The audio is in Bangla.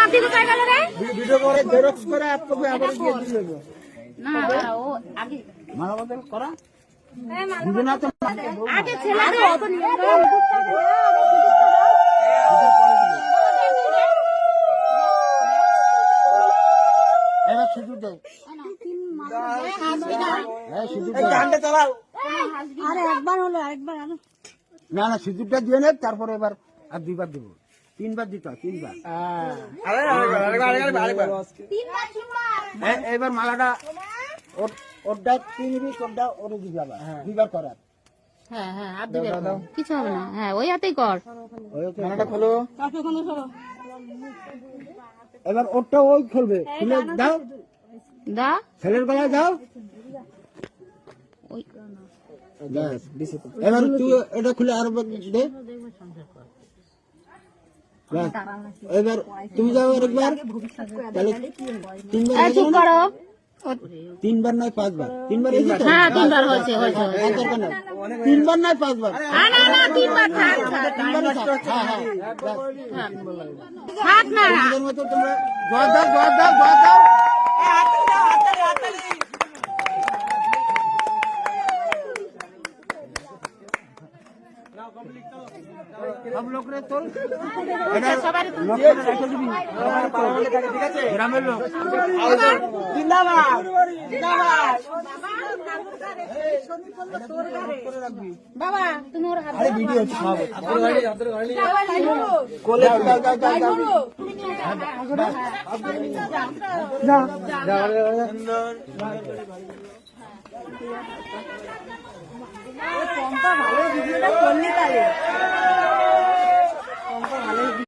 মাটি কোথায় গেল রে? ভিডিও করে জেরক্স করে আপনাকে আবার দিয়ে দিয়ে দেব। না ও আগে মালা বদল করা দুজনা তো আগে ছেলেকে অত নিয়ে এবার শুধু দাও হ্যাঁ শুধু গানটা চালাও আরে একবার হলো আরেকবার আনো না না সিঁদুরটা দিয়ে নে তারপরে এবার আর দুইবার দেবো তিনবার দিতে হয় তিনবার এবার মালাটা ওরটা তিনবি তোরটা ওরে দিবি আবার দুইবার করার হ্যাঁ হ্যাঁ আর দিবে কিছু হবে না হ্যাঁ ওই হাতেই কর মালাটা খোলো এবার ওরটা ওই খুলবে খুলে দাও দা ছেলের গলায় দাও ওই এবার তুই এটা খুলে আরো দে এবার তুমি যাও আরেকবার তাহলে তিনবার চুপ করো তিনবার নয় পাঁচবার তিনবার হ্যাঁ তিনবার হয়েছে হয়েছে তিনবার নয় পাঁচবার না না না তিনবার থাক থাক না তোমাদের মতো তোমরা জোয়ার দাও জোয়ার দাও জোয়ার দাও সব লোক রে তোর গ্রামের লোক বাবা তুমি ওর হাত ভিডিও সব ভালো ভিডিওটা করলি তাহলে